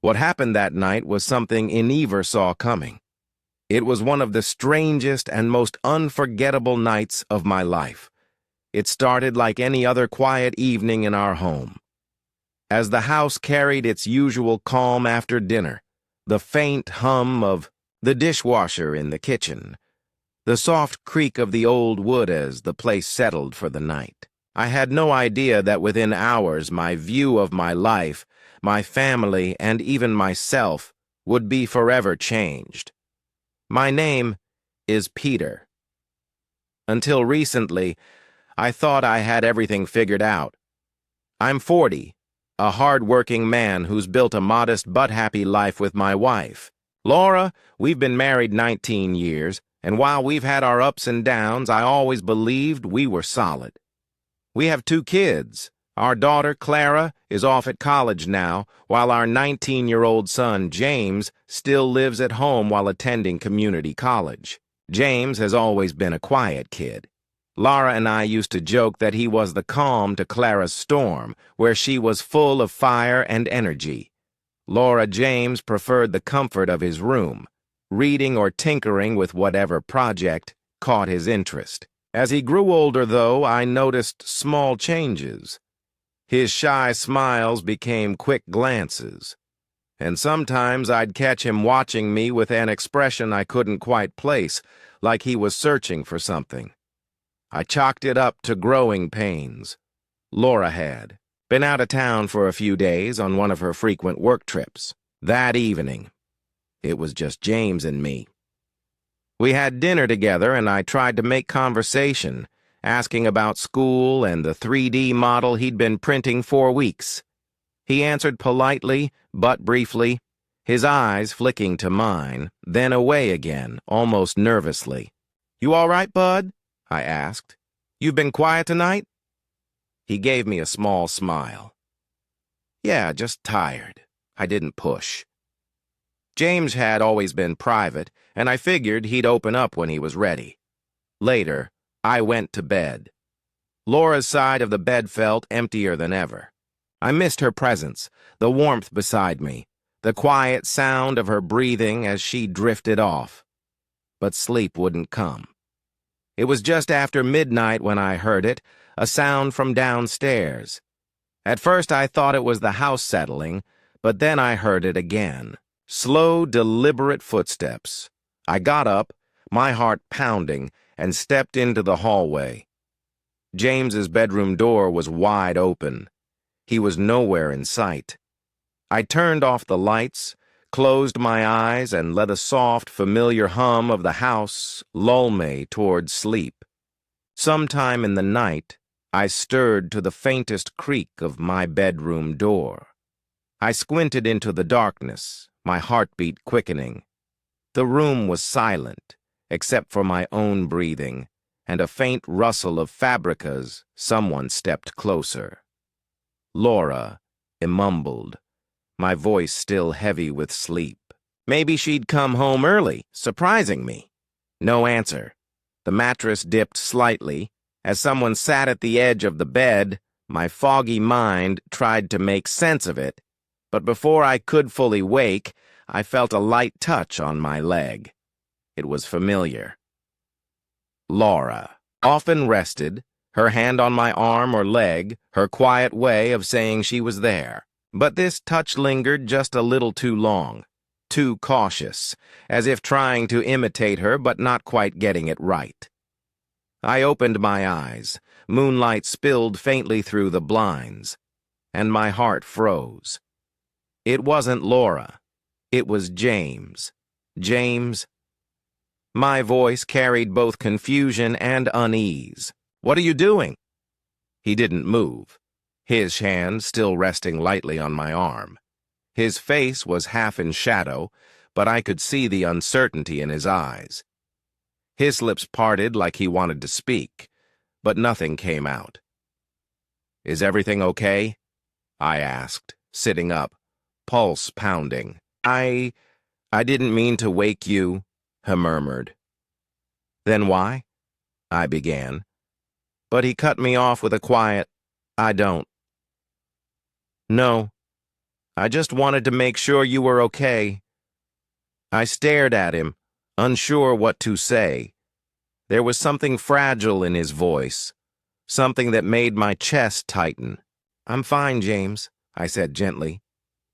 What happened that night was something I never saw coming. It was one of the strangest and most unforgettable nights of my life. It started like any other quiet evening in our home. As the house carried its usual calm after dinner, the faint hum of the dishwasher in the kitchen, the soft creak of the old wood as the place settled for the night. I had no idea that within hours my view of my life, my family, and even myself would be forever changed. My name is Peter. Until recently, I thought I had everything figured out. I'm 40, a hard-working man who's built a modest but happy life with my wife. Laura, we've been married 19 years, and while we've had our ups and downs, I always believed we were solid. We have 2 kids. Our daughter, Clara, is off at college now, while our 19-year-old son, James, still lives at home while attending community college. James has always been a quiet kid. Laura and I used to joke that he was the calm to Clara's storm, where she was full of fire and energy. James preferred the comfort of his room. Reading or tinkering with whatever project caught his interest. As he grew older, though, I noticed small changes. His shy smiles became quick glances, and sometimes I'd catch him watching me with an expression I couldn't quite place, like he was searching for something. I chalked it up to growing pains. Laura had been out of town for a few days on one of her frequent work trips. That evening, it was just James and me. We had dinner together, and I tried to make conversation, asking about school and the 3D model he'd been printing for weeks. He answered politely, but briefly, his eyes flicking to mine, then away again, almost nervously. "You all right, bud?" I asked. "You've been quiet tonight?" He gave me a small smile. "Yeah, just tired." I didn't push. James had always been private, and I figured he'd open up when he was ready. Later, I went to bed. Laura's side of the bed felt emptier than ever. I missed her presence, the warmth beside me, the quiet sound of her breathing as she drifted off. But sleep wouldn't come. It was just after midnight when I heard it, a sound from downstairs. At first I thought it was the house settling, but then I heard it again. Slow, deliberate footsteps. I got up, my heart pounding, and stepped into the hallway. James's bedroom door was wide open. He was nowhere in sight. I turned off the lights, closed my eyes, and let a soft, familiar hum of the house lull me toward sleep. Sometime in the night, I stirred to the faintest creak of my bedroom door. I squinted into the darkness, my heartbeat quickening. The room was silent, except for my own breathing, and a faint rustle of fabric as someone stepped closer. "Laura," I mumbled, my voice still heavy with sleep. Maybe she'd come home early, surprising me. No answer. The mattress dipped slightly. As someone sat at the edge of the bed, my foggy mind tried to make sense of it, but before I could fully wake, I felt a light touch on my leg. It was familiar. Laura, often rested, her hand on my arm or leg, her quiet way of saying she was there. But this touch lingered just a little too long, too cautious, as if trying to imitate her but not quite getting it right. I opened my eyes. Moonlight spilled faintly through the blinds, and my heart froze. It wasn't Laura. It was James. James. My voice carried both confusion and unease. "What are you doing?" He didn't move, his hand still resting lightly on my arm. His face was half in shadow, but I could see the uncertainty in his eyes. His lips parted like he wanted to speak, but nothing came out. "Is everything okay?" I asked, sitting up, pulse pounding. I didn't mean to wake you," he murmured. "Then why?" I began. But he cut me off with a quiet, "I don't." "No," I just wanted to make sure you were okay. I stared at him, unsure what to say. There was something fragile in his voice, something that made my chest tighten. I'm fine, James, I said gently,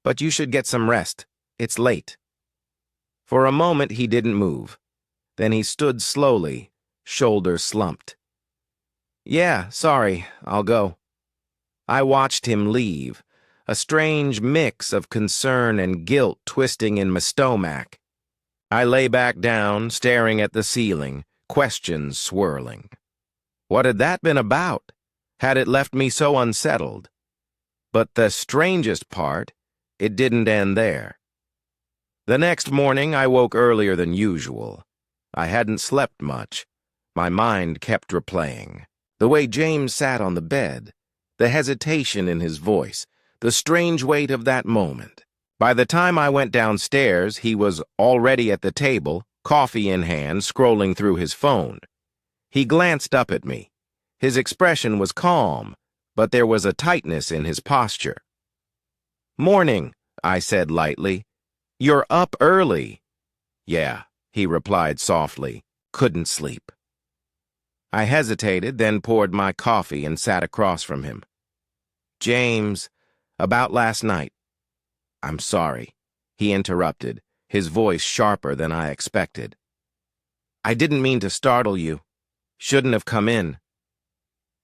but you should get some rest. It's late. For a moment he didn't move. Then he stood slowly, shoulders slumped. Yeah, sorry, I'll go. I watched him leave, a strange mix of concern and guilt twisting in my stomach. I lay back down, staring at the ceiling, questions swirling. What had that been about? Had it left me so unsettled? But the strangest part, it didn't end there. The next morning I woke earlier than usual. I hadn't slept much. My mind kept replaying. The way James sat on the bed, the hesitation in his voice, the strange weight of that moment. By the time I went downstairs, he was already at the table, coffee in hand, scrolling through his phone. He glanced up at me. His expression was calm, but there was a tightness in his posture. Morning, I said lightly. You're up early. Yeah, he replied softly. Couldn't sleep. I hesitated, then poured my coffee and sat across from him. James, about last night. I'm sorry, he interrupted, his voice sharper than I expected. I didn't mean to startle you. Shouldn't have come in.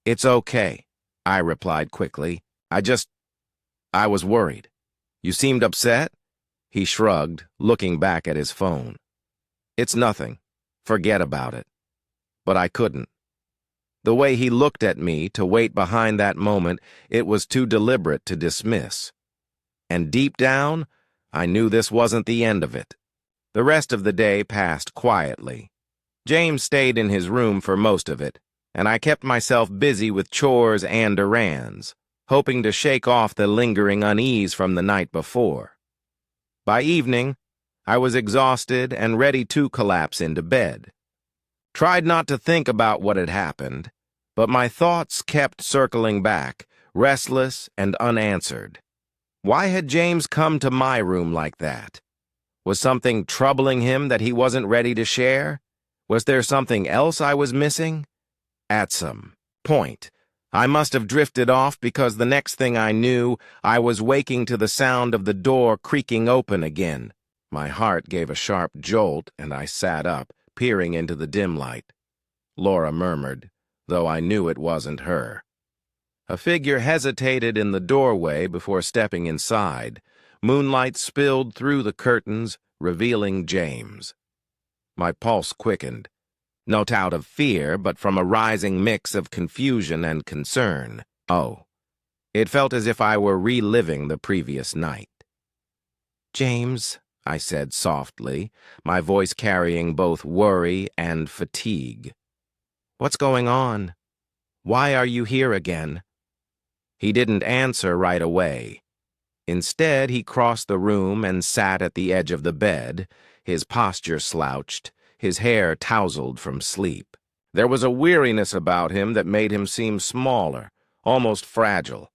It's okay, I replied quickly. I was worried. You seemed upset? He shrugged, looking back at his phone. It's nothing. Forget about it. But I couldn't. The way he looked at me to wait behind that moment, it was too deliberate to dismiss. And deep down, I knew this wasn't the end of it. The rest of the day passed quietly. James stayed in his room for most of it, and I kept myself busy with chores and errands, hoping to shake off the lingering unease from the night before. By evening, I was exhausted and ready to collapse into bed. Tried not to think about what had happened, but my thoughts kept circling back, restless and unanswered. Why had James come to my room like that? Was something troubling him that he wasn't ready to share? Was there something else I was missing? At some point, I must have drifted off because the next thing I knew, I was waking to the sound of the door creaking open again. My heart gave a sharp jolt, and I sat up, peering into the dim light. Laura murmured, though I knew it wasn't her. A figure hesitated in the doorway before stepping inside. Moonlight spilled through the curtains, revealing James. My pulse quickened, not out of fear, but from a rising mix of confusion and concern. Oh, it felt as if I were reliving the previous night. James, I said softly, my voice carrying both worry and fatigue. What's going on? Why are you here again? He didn't answer right away. Instead, he crossed the room and sat at the edge of the bed, his posture slouched, his hair tousled from sleep. There was a weariness about him that made him seem smaller, almost fragile.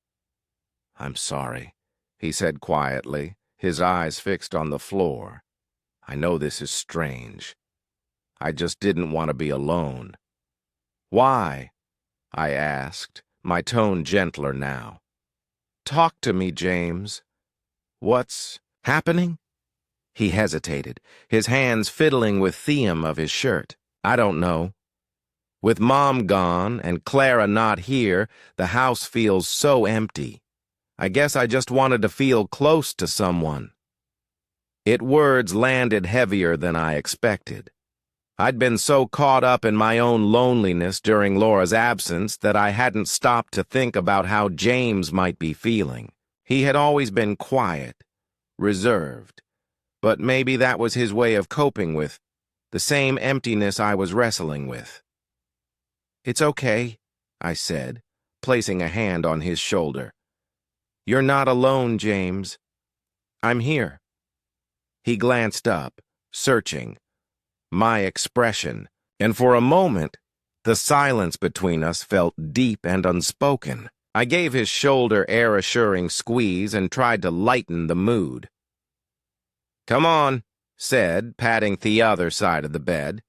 I'm sorry, he said quietly, his eyes fixed on the floor. I know this is strange. I just didn't want to be alone. Why? I asked, my tone gentler now. Talk to me, James. What's happening? He hesitated, his hands fiddling with the hem of his shirt. I don't know. With Mom gone and Clara not here, the house feels so empty. I guess I just wanted to feel close to someone. Words landed heavier than I expected. I'd been so caught up in my own loneliness during Laura's absence that I hadn't stopped to think about how James might be feeling. He had always been quiet, reserved, but maybe that was his way of coping with the same emptiness I was wrestling with. It's okay, I said, placing a hand on his shoulder. You're not alone, James. I'm here. He glanced up, searching my expression, and for a moment, the silence between us felt deep and unspoken. I gave his shoulder air-assuring squeeze and tried to lighten the mood. "Come on," said, patting the other side of the bed.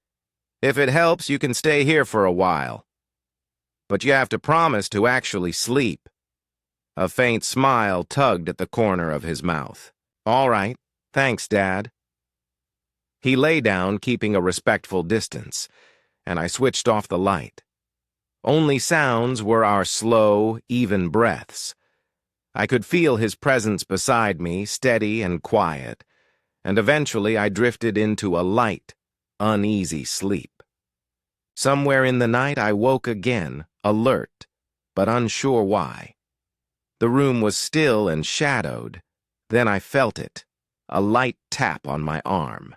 "If it helps, you can stay here for a while. But you have to promise to actually sleep." A faint smile tugged at the corner of his mouth. "All right. Thanks, Dad." He lay down, keeping a respectful distance, and I switched off the light. Only sounds were our slow, even breaths. I could feel his presence beside me, steady and quiet, and eventually I drifted into a light, uneasy sleep. Somewhere in the night I woke again, alert, but unsure why. The room was still and shadowed. Then I felt it, a light tap on my arm.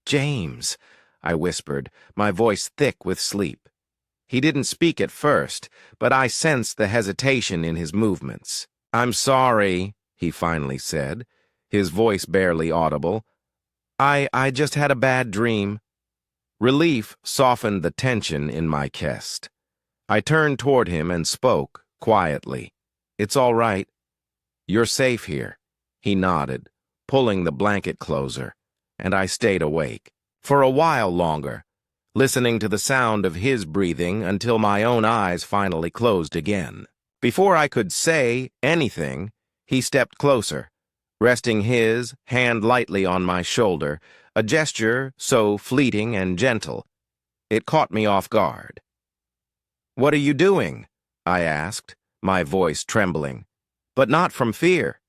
"James," I whispered, my voice thick with sleep. He didn't speak at first, but I sensed the hesitation in his movements. "I'm sorry," he finally said, his voice barely audible. I just had a bad dream." Relief softened the tension in my chest. I turned toward him and spoke, quietly. "It's all right. You're safe here." He nodded, pulling the blanket closer, and I stayed awake. For a while longer, listening to the sound of his breathing until my own eyes finally closed again. Before I could say anything, he stepped closer, resting his hand lightly on my shoulder, a gesture so fleeting and gentle. It caught me off guard. "What are you doing?" I asked, my voice trembling, but not from fear.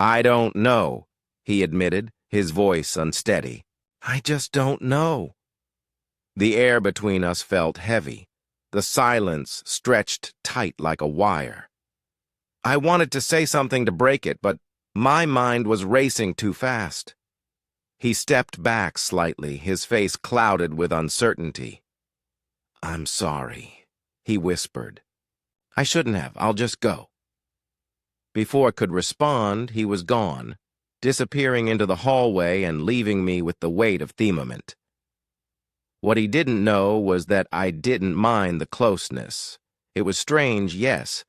"I don't know," he admitted, his voice unsteady. "I just don't know." The air between us felt heavy. The silence stretched tight like a wire. I wanted to say something to break it, but my mind was racing too fast. He stepped back slightly, his face clouded with uncertainty. "I'm sorry," he whispered. "I shouldn't have. I'll just go." Before I could respond, he was gone, disappearing into the hallway and leaving me with the weight of Themament. What he didn't know was that I didn't mind the closeness. It was strange, yes,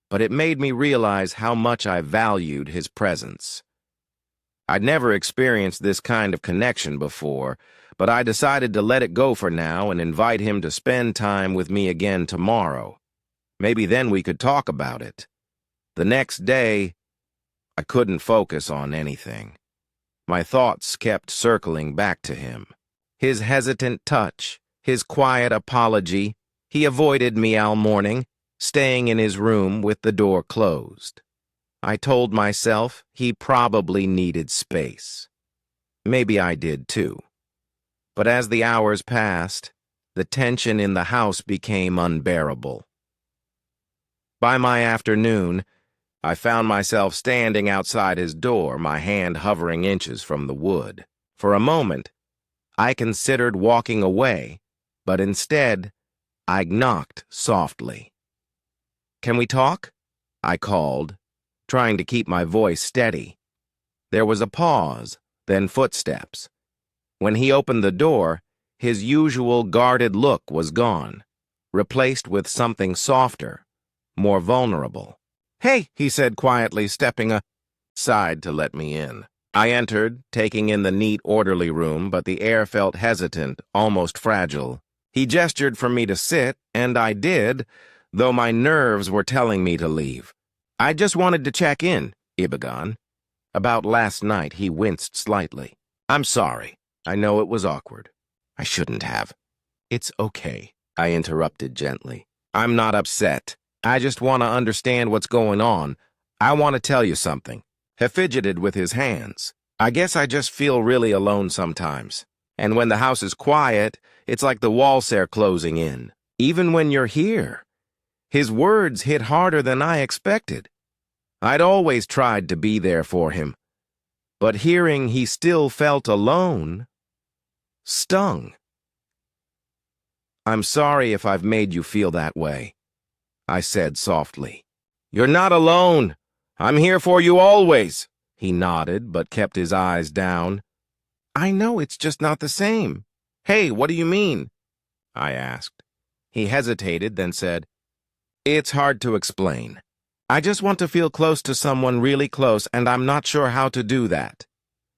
but it made me realize how much I valued his presence. I'd never experienced this kind of connection before, but I decided to let it go for now and invite him to spend time with me again tomorrow. Maybe then we could talk about it. The next day, I couldn't focus on anything. My thoughts kept circling back to him. His hesitant touch, his quiet apology. He avoided me all morning, staying in his room with the door closed. I told myself he probably needed space. Maybe I did too. But as the hours passed, the tension in the house became unbearable. By my afternoon, I found myself standing outside his door, my hand hovering inches from the wood. For a moment, I considered walking away, but instead, I knocked softly. "Can we talk?" I called, trying to keep my voice steady. There was a pause, then footsteps. When he opened the door, his usual guarded look was gone, replaced with something softer, more vulnerable. "Hey," he said quietly, stepping aside to let me in. I entered, taking in the neat, orderly room, but the air felt hesitant, almost fragile. He gestured for me to sit, and I did, though my nerves were telling me to leave. "I just wanted to check in, Ibagon." About last night, he winced slightly. "I'm sorry. I know it was awkward. I shouldn't have." "It's okay," I interrupted gently. "I'm not upset. I just want to understand what's going on. I want to tell you something." He fidgeted with his hands. "I guess I just feel really alone sometimes. And when the house is quiet, it's like the walls are closing in. Even when you're here." His words hit harder than I expected. I'd always tried to be there for him. But hearing he still felt alone stung. "I'm sorry if I've made you feel that way," I said softly. "You're not alone. I'm here for you always." He nodded, but kept his eyes down. "I know it's just not the same." "Hey, what do you mean?" I asked. He hesitated, then said, It's hard to explain. I just want to feel close to someone really close, and I'm not sure how to do that.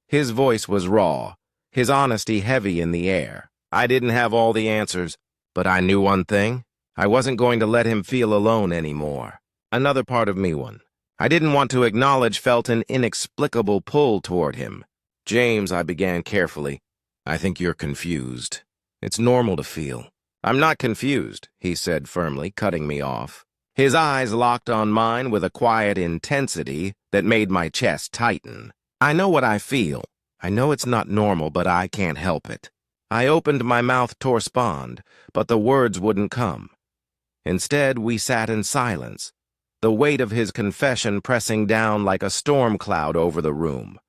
His voice was raw, his honesty heavy in the air. I didn't have all the answers, but I knew one thing. I wasn't going to let him feel alone anymore. Another part of me won. I didn't want to acknowledge felt an inexplicable pull toward him. James, I began carefully, I think you're confused. It's normal to feel. I'm not confused, he said firmly, cutting me off. His eyes locked on mine with a quiet intensity that made my chest tighten. I know what I feel. I know it's not normal, but I can't help it. I opened my mouth to respond, but the words wouldn't come. Instead, we sat in silence, the weight of his confession pressing down like a storm cloud over the room.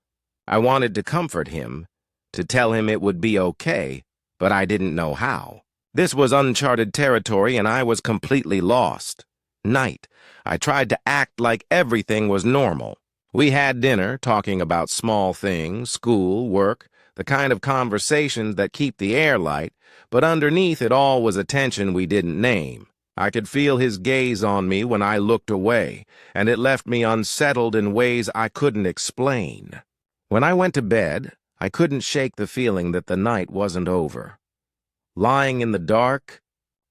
I wanted to comfort him, to tell him it would be okay, but I didn't know how. This was uncharted territory, and I was completely lost. Night, I tried to act like everything was normal. We had dinner, talking about small things, school, work, the kind of conversations that keep the air light, but underneath it all was a tension we didn't name. I could feel his gaze on me when I looked away, and it left me unsettled in ways I couldn't explain. When I went to bed, I couldn't shake the feeling that the night wasn't over. Lying in the dark,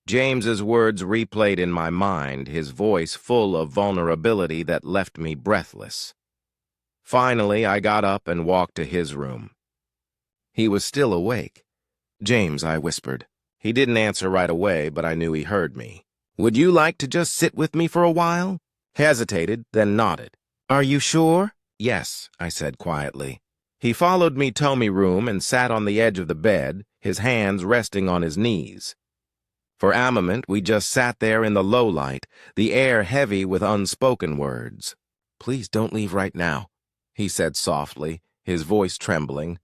James's words replayed in my mind, his voice full of vulnerability that left me breathless. Finally, I got up and walked to his room. He was still awake. "James," I whispered. He didn't answer right away, but I knew he heard me. "Would you like to just sit with me for a while?" Hesitated, then nodded. "Are you sure?" "Yes," I said quietly. He followed me to my room and sat on the edge of the bed, his hands resting on his knees. For a moment, we just sat there in the low light, the air heavy with unspoken words. "Please don't leave right now," he said softly, his voice trembling.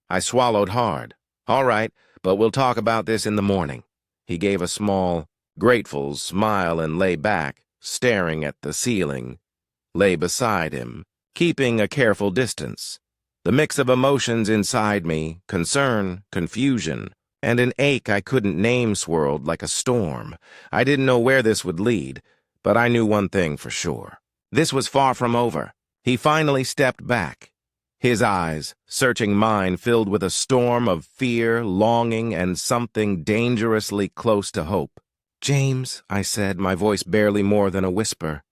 I swallowed hard. "All right, but we'll talk about this in the morning." He gave a small, grateful smile and lay back, staring at the ceiling. Lay beside him, keeping a careful distance. The mix of emotions inside me, concern, confusion, and an ache I couldn't name swirled like a storm. I didn't know where this would lead, but I knew one thing for sure. This was far from over. He finally stepped back. His eyes, searching mine, filled with a storm of fear, longing, and something dangerously close to hope. "James," I said, my voice barely more than a whisper.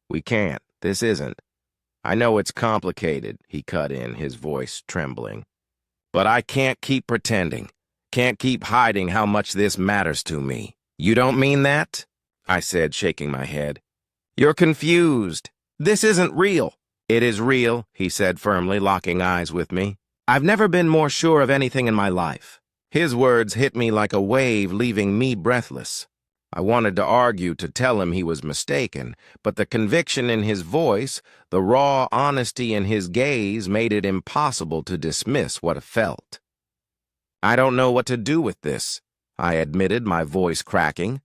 "We can't. This isn't." "I know it's complicated," he cut in, his voice trembling. "But I can't keep pretending. Can't keep hiding how much this matters to me." "You don't mean that?" I said, shaking my head. "You're confused. This isn't real." "It is real," he said firmly, locking eyes with me. "I've never been more sure of anything in my life." His words hit me like a wave, leaving me breathless. I wanted to argue, to tell him he was mistaken, but the conviction in his voice, the raw honesty in his gaze, made it impossible to dismiss what I felt. "I don't know what to do with this," I admitted, my voice cracking.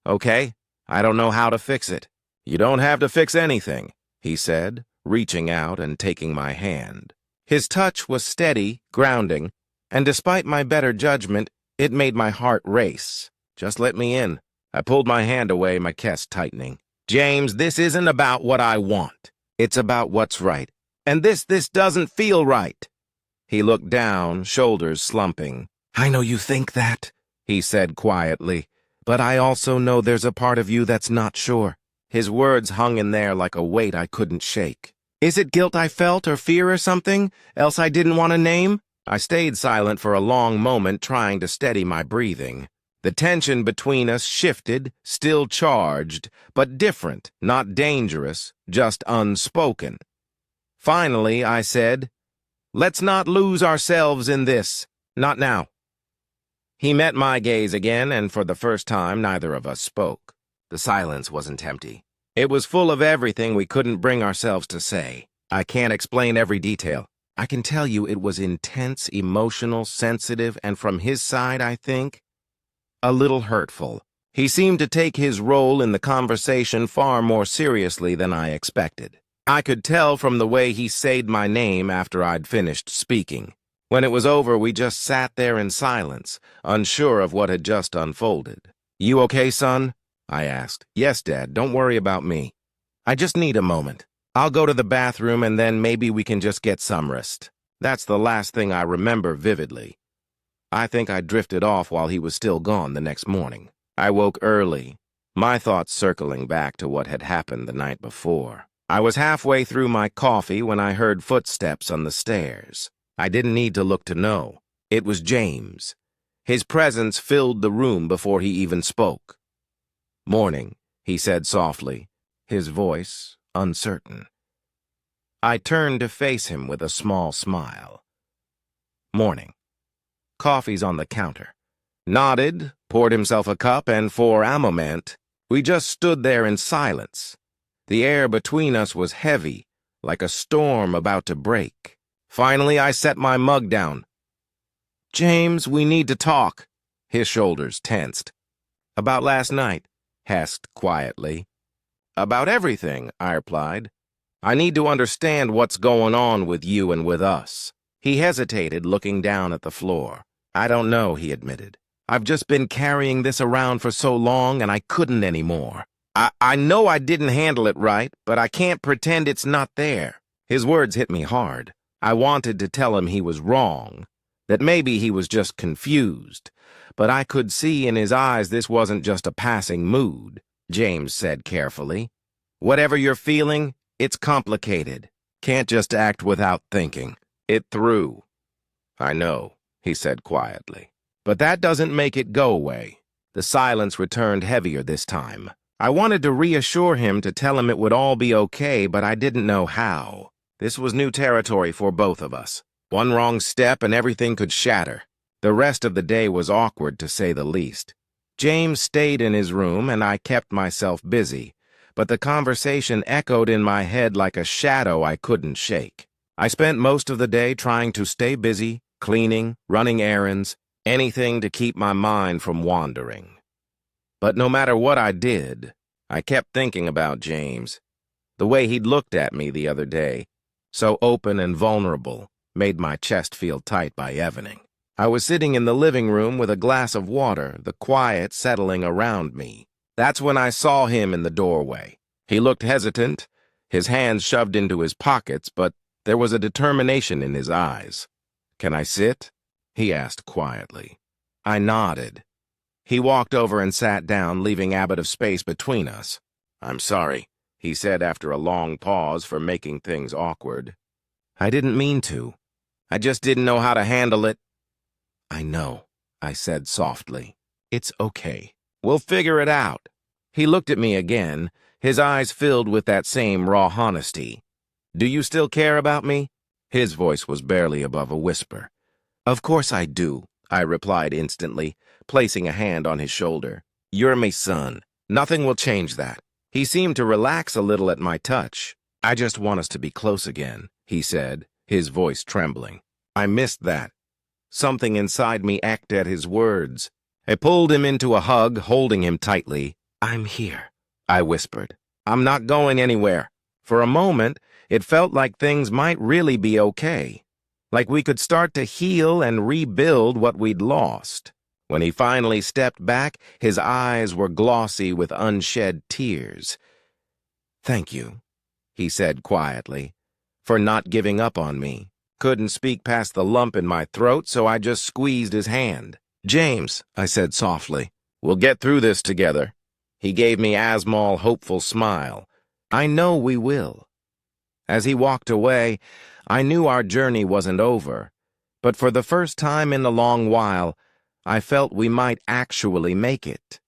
"Okay, I don't know how to fix it." "You don't have to fix anything," he said, reaching out and taking my hand. His touch was steady, grounding, and despite my better judgment, it made my heart race. "Just let me in." I pulled my hand away, my chest tightening. "James, this isn't about what I want. It's about what's right. And this doesn't feel right." He looked down, shoulders slumping. "I know you think that," he said quietly, "but I also know there's a part of you that's not sure." His words hung in there like a weight I couldn't shake. "Is it guilt I felt, or fear or something, else I didn't want to name?" I stayed silent for a long moment, trying to steady my breathing. The tension between us shifted, still charged, but different, not dangerous, just unspoken. Finally, I said, "Let's not lose ourselves in this. Not now." He met my gaze again, and for the first time, neither of us spoke. The silence wasn't empty. It was full of everything we couldn't bring ourselves to say. I can't explain every detail. I can tell you it was intense, emotional, sensitive, and from his side, I think, a little hurtful. He seemed to take his role in the conversation far more seriously than I expected. I could tell from the way he said my name after I'd finished speaking. When it was over, we just sat there in silence, unsure of what had just unfolded. "You okay, son?" I asked. Yes, Dad, don't worry about me. I just need a moment. I'll go to the bathroom and then maybe we can just get some rest. That's the last thing I remember vividly. I think I drifted off while he was still gone the next morning. I woke early, my thoughts circling back to what had happened the night before. I was halfway through my coffee when I heard footsteps on the stairs. I didn't need to look to know. It was James. His presence filled the room before he even spoke. "Morning," he said softly, his voice uncertain. I turned to face him with a small smile. "Morning." Coffee's on the counter. Nodded, poured himself a cup, and for a moment, we just stood there in silence. The air between us was heavy, like a storm about to break. Finally, I set my mug down. "James, we need to talk." His shoulders tensed. "About last night?" Asked quietly. "About everything," I replied. "I need to understand what's going on with you and with us." He hesitated, looking down at the floor. "I don't know," he admitted. "I've just been carrying this around for so long and I couldn't anymore. I know I didn't handle it right, but I can't pretend it's not there." His words hit me hard. I wanted to tell him he was wrong, that maybe he was just confused, but I could see in his eyes this wasn't just a passing mood. James said carefully, "Whatever you're feeling, it's complicated. Can't just act without thinking it through." "I know," he said quietly. "But that doesn't make it go away." The silence returned heavier this time. I wanted to reassure him, to tell him it would all be okay, but I didn't know how. This was new territory for both of us. One wrong step and everything could shatter. The rest of the day was awkward, to say the least. James stayed in his room, and I kept myself busy, but the conversation echoed in my head like a shadow I couldn't shake. I spent most of the day trying to stay busy, cleaning, running errands, anything to keep my mind from wandering. But no matter what I did, I kept thinking about James. The way he'd looked at me the other day, so open and vulnerable, made my chest feel tight by evening. I was sitting in the living room with a glass of water, the quiet settling around me. That's when I saw him in the doorway. He looked hesitant, his hands shoved into his pockets, but there was a determination in his eyes. "Can I sit?" he asked quietly. I nodded. He walked over and sat down, leaving a bit of space between us. "I'm sorry," he said after a long pause, for making things awkward. "I didn't mean to. I just didn't know how to handle it." "I know," I said softly. "It's okay. We'll figure it out." He looked at me again, his eyes filled with that same raw honesty. "Do you still care about me?" His voice was barely above a whisper. "Of course I do," I replied instantly, placing a hand on his shoulder. "You're my son. Nothing will change that." He seemed to relax a little at my touch. "I just want us to be close again," he said, his voice trembling. I missed that. Something inside me ached at his words. I pulled him into a hug, holding him tightly. "I'm here," I whispered. "I'm not going anywhere." For a moment, it felt like things might really be okay, like we could start to heal and rebuild what we'd lost. When he finally stepped back, his eyes were glossy with unshed tears. "Thank you," he said quietly, "for not giving up on me." Couldn't speak past the lump in my throat, so I just squeezed his hand. "James," I said softly, "we'll get through this together." He gave me Asmal hopeful smile. "I know we will." As he walked away, I knew our journey wasn't over, but for the first time in a long while, I felt we might actually make it.